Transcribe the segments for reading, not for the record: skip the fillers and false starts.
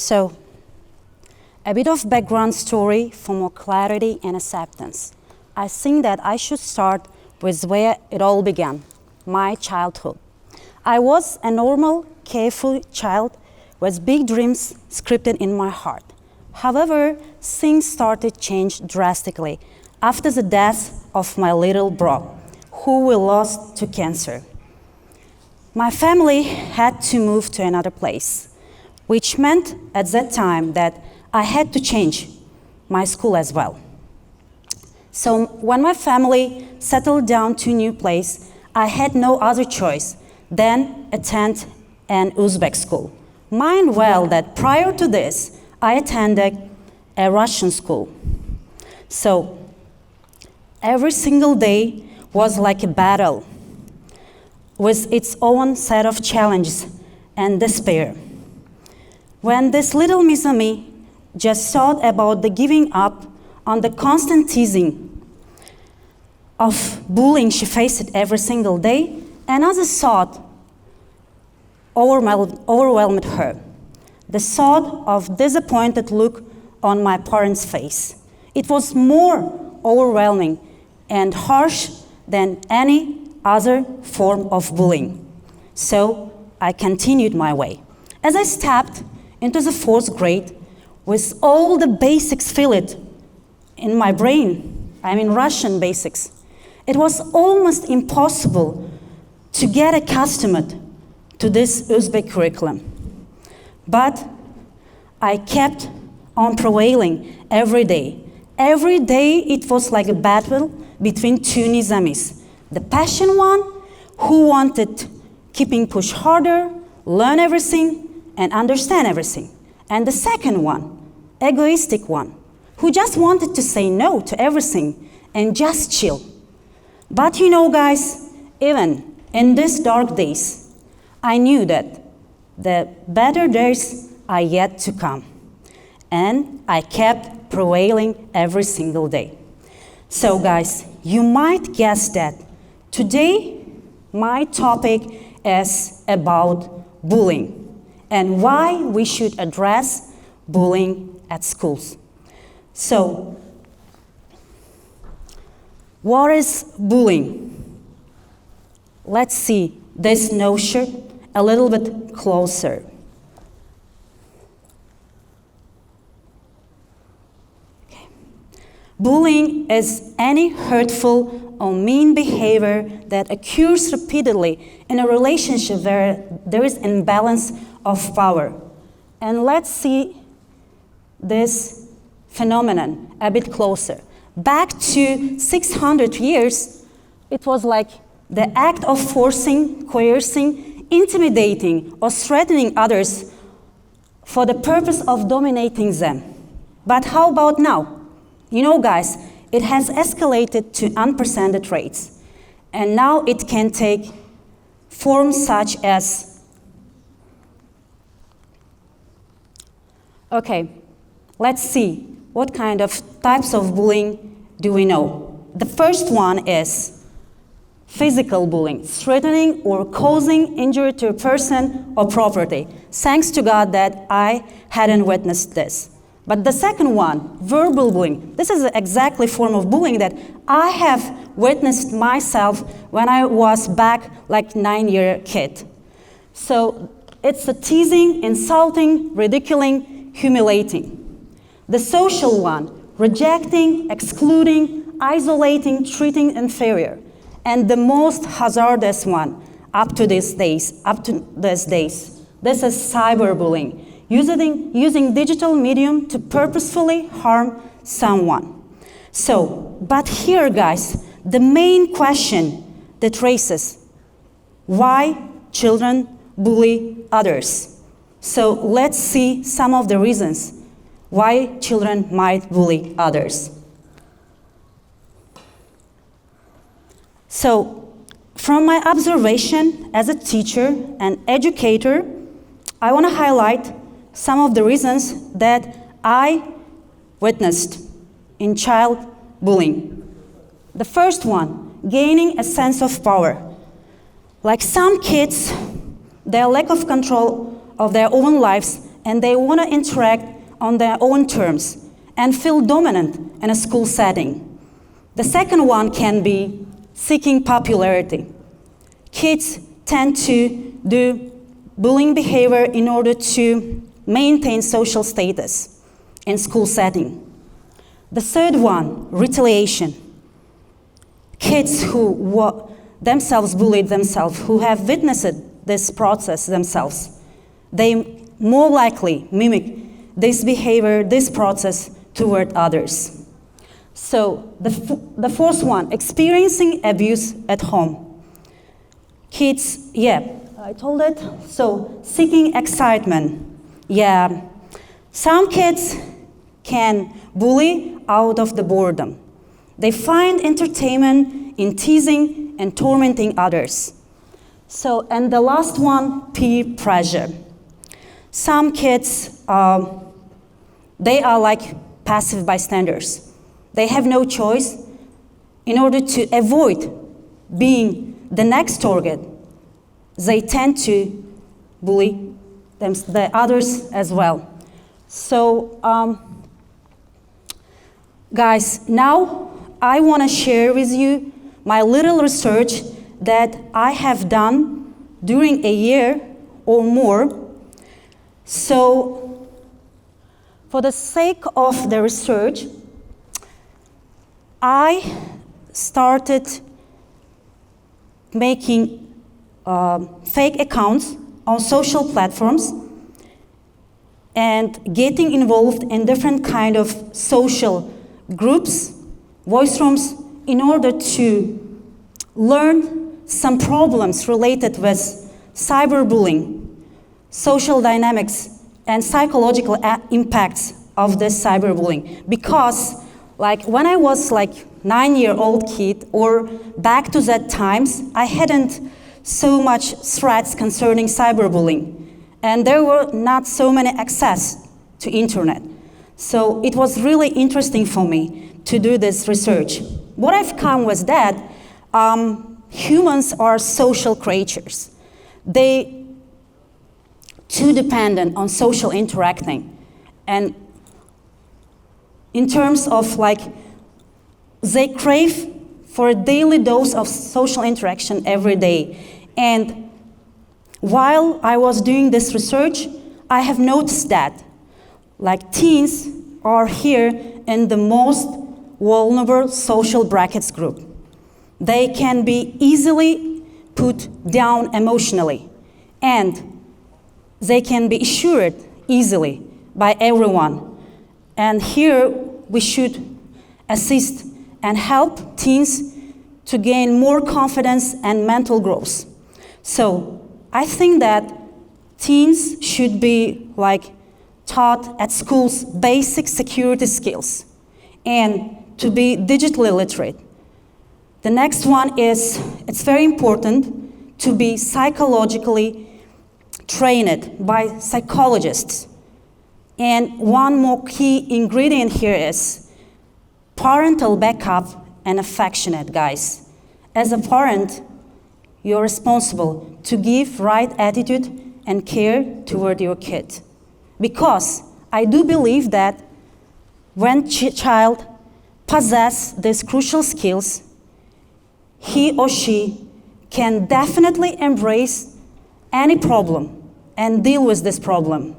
So, a bit of background story for more clarity and acceptance. I think that I should start with where it all began, my childhood. I was a normal, carefree child with big dreams scripted in my heart. However, things started to change drastically after the death of my little bro, who we lost to cancer. My family had to move to another place, which meant at that time that I had to change my school as well. So when my family settled down to a new place, I had no other choice than attend an Uzbek school. Mind well that prior to this, I attended a Russian school. So every single day was like a battle with its own set of challenges and despair. When this little Mizami just thought about the giving up on the constant teasing of bullying she faced every single day, another thought overwhelmed her. The thought of disappointed look on my parents' face. It was more overwhelming and harsh than any other form of bullying. So I continued my way. As I stepped into the 4th grade, with all the basics filled in my brain, I mean Russian basics, it was almost impossible to get accustomed to this Uzbek curriculum. But I kept on prevailing every day. Every day it was like a battle between two Nizamis. The passionate one, who wanted keeping push harder, learn everything, and understand everything. And the second one, egoistic one, who just wanted to say no to everything and just chill. But you know, guys, even in these dark days, I knew that the better days are yet to come. And I kept prevailing every single day. So guys, you might guess that today my topic is about bullying and why we should address bullying at schools. So, what is bullying? Let's see this notion a little bit closer. Okay. Bullying is any hurtful or mean behavior that occurs repeatedly in a relationship where there is imbalance of power. And let's see this phenomenon a bit closer. Back to 600 years, it was like the act of forcing, coercing, intimidating, or threatening others for the purpose of dominating them. But how about now? You know, guys, it has escalated to unprecedented rates. And now it can take forms such as okay, let's see what kind of types of bullying do we know. The first one is physical bullying, threatening or causing injury to a person or property. Thanks to God that I hadn't witnessed this. But the second one, verbal bullying. This is exactly a form of bullying that I have witnessed myself when I was back like 9-year kid. So it's a teasing, insulting, ridiculing, humiliating. The social one, rejecting, excluding, isolating, treating inferior. And the most hazardous one up to these days, this is cyberbullying, using digital medium to purposefully harm someone. So, but here, guys, the main question that raises, why children bully others? So let's see some of the reasons why children might bully others. So, from my observation as a teacher and educator, I want to highlight some of the reasons that I witnessed in child bullying. The first one, gaining a sense of power. Like some kids, their lack of control of their own lives and they want to interact on their own terms and feel dominant in a school setting. The second one can be seeking popularity. Kids tend to do bullying behavior in order to maintain social status in school setting. The third one, retaliation. Kids who themselves bullied themselves, who have witnessed this process themselves, they more likely mimic this behavior, this process toward others. So the fourth one, experiencing abuse at home. Kids, I told it. So seeking excitement. Some kids can bully out of the boredom. They find entertainment in teasing and tormenting others. So, and the last one, peer pressure. Some kids, they are like passive bystanders. They have no choice. In order to avoid being the next target, they tend to bully the others as well. So, guys, now I want to share with you my little research that I have done during a year or more. So, for the sake of the research, I started making fake accounts on social platforms and getting involved in different kind of social groups, voice rooms, in order to learn some problems related with cyberbullying, social dynamics, and psychological impacts of this cyberbullying. Because like when I was like 9-year-old kid, or back to that times, I hadn't so much threats concerning cyberbullying. And there were not so many access to internet. So it was really interesting for me to do this research. What I've come was that humans are social creatures. They too dependent on social interacting. And in terms of like, they crave for a daily dose of social interaction every day. And while I was doing this research, I have noticed that like teens are here in the most vulnerable social brackets group. They can be easily put down emotionally, and they can be assured easily by everyone. And here we should assist and help teens to gain more confidence and mental growth. So I think that teens should be like taught at schools basic security skills and to be digitally literate. The next one is, it's very important to be psychologically trained by psychologists. And one more key ingredient here is parental backup and affectionate, guys. As a parent, you're responsible to give right attitude and care toward your kid. Because I do believe that when child possesses these crucial skills, he or she can definitely embrace any problem and deal with this problem.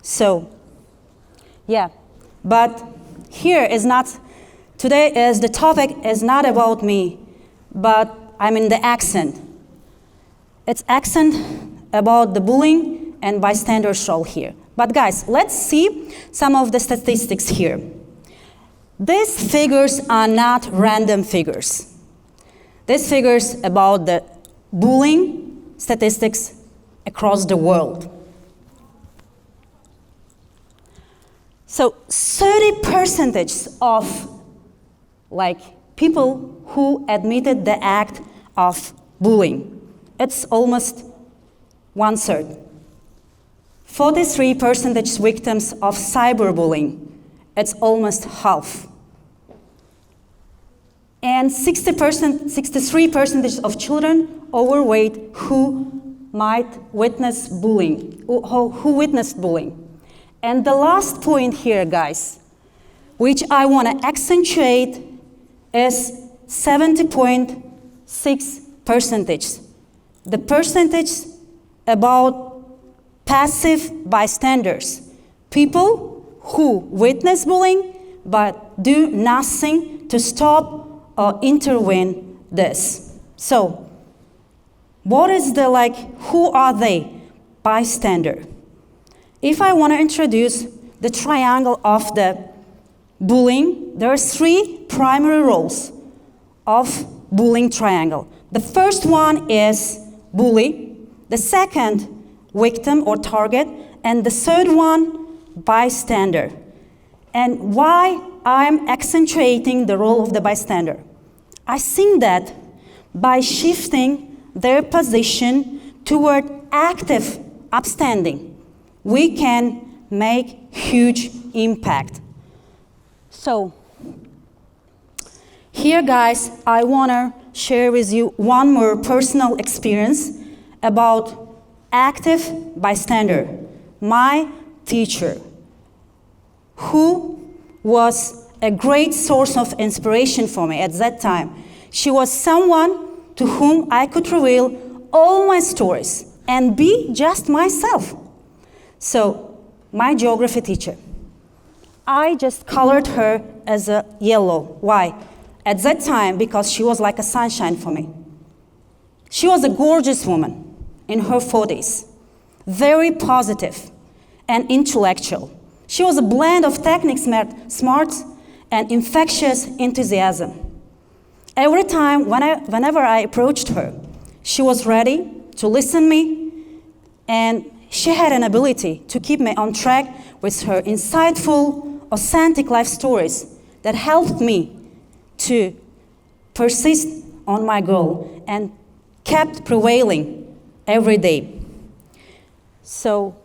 So, but here is not, today is the topic is not about me, but I mean the accent. It's accent about the bullying and bystander's role here. But guys, let's see some of the statistics here. These figures are not random figures. These figures about the bullying statistics across the world. So 30% of like people who admitted the act of bullying, it's almost 1/3. 43% victims of cyberbullying, it's almost half. And 63% of children overweight who might witness bullying, who witnessed bullying. And the last point here, guys, which I want to accentuate, is 70.6%. The percentage about passive bystanders, people who witness bullying but do nothing to stop or intervene this. So, what is the who are they? Bystander. If I want to introduce the triangle of the bullying, there are 3 primary roles of bullying triangle. The first one is bully, the second, victim or target, and the third one, bystander. And why I'm accentuating the role of the bystander? I think that by shifting their position toward active upstanding, we can make huge impact. So, here, guys, I want to share with you one more personal experience about active bystander, my teacher, who was a great source of inspiration for me at that time. She was someone to whom I could reveal all my stories and be just myself. So, my geography teacher, I just colored her as a yellow. Why? At that time, because she was like a sunshine for me. She was a gorgeous woman in her 40s, very positive and intellectual. She was a blend of techniques, smart, and infectious enthusiasm. Every time, whenever I approached her, she was ready to listen to me, and she had an ability to keep me on track with her insightful, authentic life stories that helped me to persist on my goal and kept prevailing every day. So,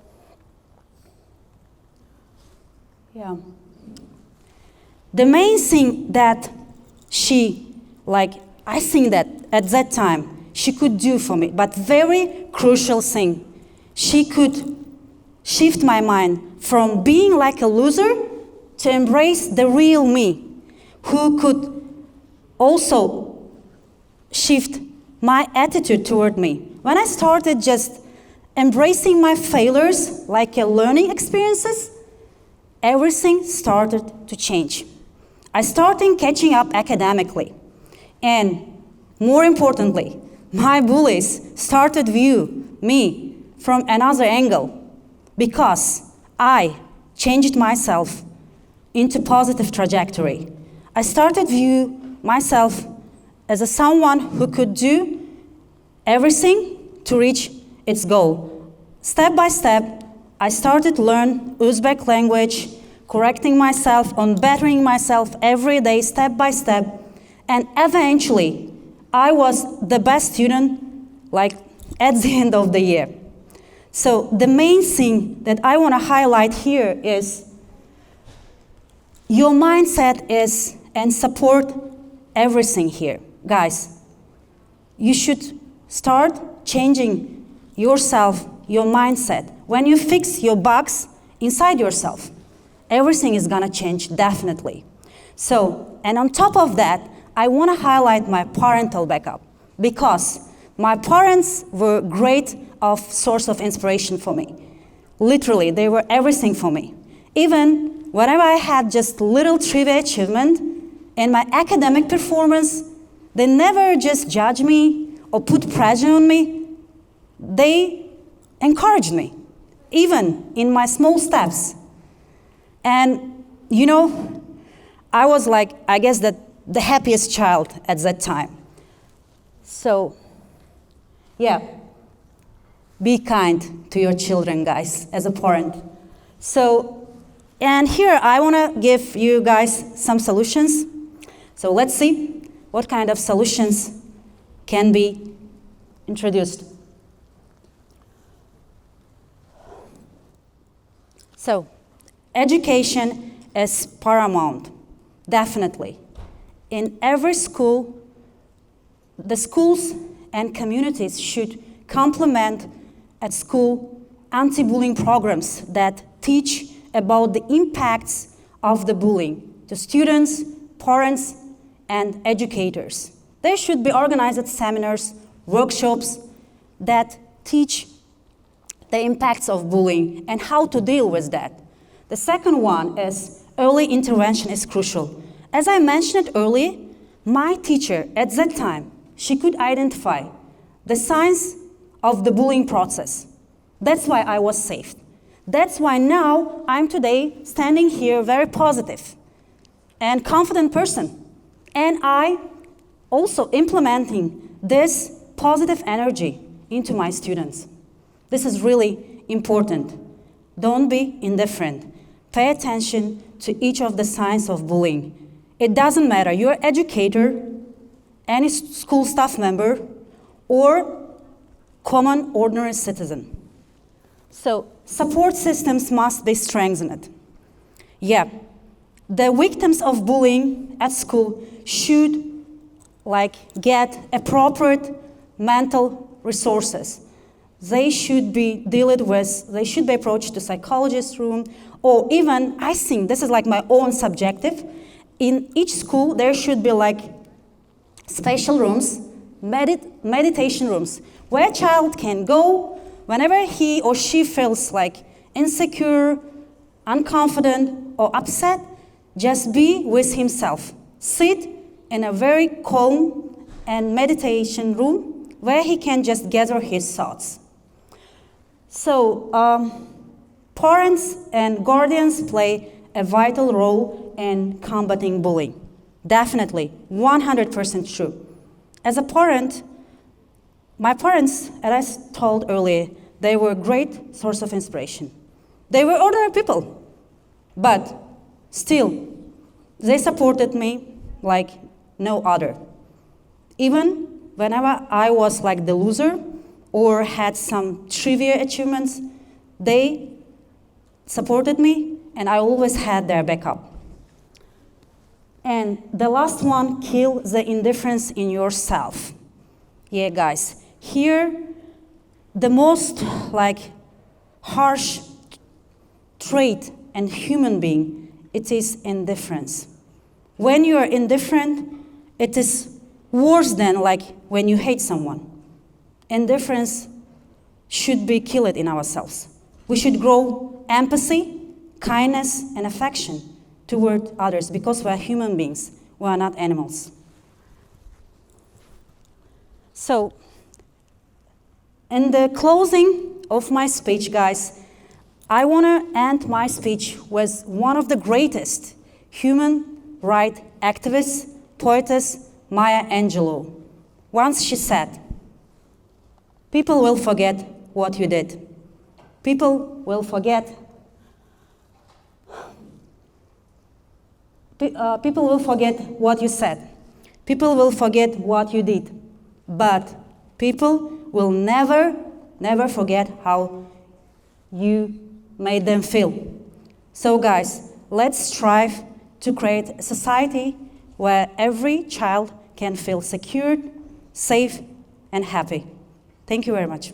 yeah. The main thing that I think that at that time, she could do for me, but very crucial thing, she could shift my mind from being like a loser to embrace the real me, who could also shift my attitude toward me. When I started just embracing my failures like a learning experiences, everything started to change. I started catching up academically. And more importantly, my bullies started view me from another angle because I changed myself into positive trajectory. I started view myself as someone who could do everything to reach its goal. Step by step, I started to learn Uzbek language, correcting myself, on bettering myself every day, step by step, and eventually, I was the best student, at the end of the year. So the main thing that I want to highlight here is your mindset is and support everything here. Guys, you should start changing yourself, your mindset. When you fix your bugs inside yourself, everything is gonna change, definitely. So, and on top of that, I wanna highlight my parental backup because my parents were great source of inspiration for me. Literally, they were everything for me. Even whenever I had just little trivia achievement in my academic performance, they never just judged me or put pressure on me. They encouraged me, even in my small steps. And, I was I guess the happiest child at that time. So, yeah, be kind to your children, guys, as a parent. So, and here I want to give you guys some solutions. So let's see what kind of solutions can be introduced. So, education is paramount, definitely. In every school, the schools and communities should complement at school anti-bullying programs that teach about the impacts of the bullying to students, parents, and educators. There should be organized seminars, workshops that teach the impacts of bullying and how to deal with that. The second one is early intervention is crucial. As I mentioned earlier, my teacher at that time, she could identify the signs of the bullying process. That's why I was saved. That's why now I'm today standing here very positive and confident person. And I also implementing this positive energy into my students. This is really important. Don't be indifferent. Pay attention to each of the signs of bullying. It doesn't matter, you're an educator, any school staff member, or common ordinary citizen. So support systems must be strengthened. Yeah, the victims of bullying at school should get appropriate mental resources. They should be approached to psychologist room, or even, I think, this is my own subjective, in each school there should be special rooms, meditation rooms, where a child can go whenever he or she feels insecure, unconfident, or upset, just be with himself. Sit in a very calm and meditation room where he can just gather his thoughts. So, parents and guardians play a vital role in combating bullying. Definitely, 100% true. As a parent, my parents, as I told earlier, they were a great source of inspiration. They were ordinary people, but still, they supported me like no other. Even whenever I was the loser or had some trivial achievements, they supported me, and I always had their backup. And the last one, kill the indifference in yourself. Yeah, guys, here the most harsh trait in human being, it is indifference. When you are indifferent, it is worse than when you hate someone. Indifference should be killed in ourselves. We should grow empathy, kindness, and affection toward others because we are human beings. We are not animals. So, in the closing of my speech, guys, I want to end my speech with one of the greatest human rights activists, poetess, Maya Angelou. Once she said, "People will forget what you did. People will forget. People will forget what you said. People will forget what you did. But people will never, never forget how you made them feel." So guys, let's strive to create a society where every child can feel secure, safe, and happy. Thank you very much.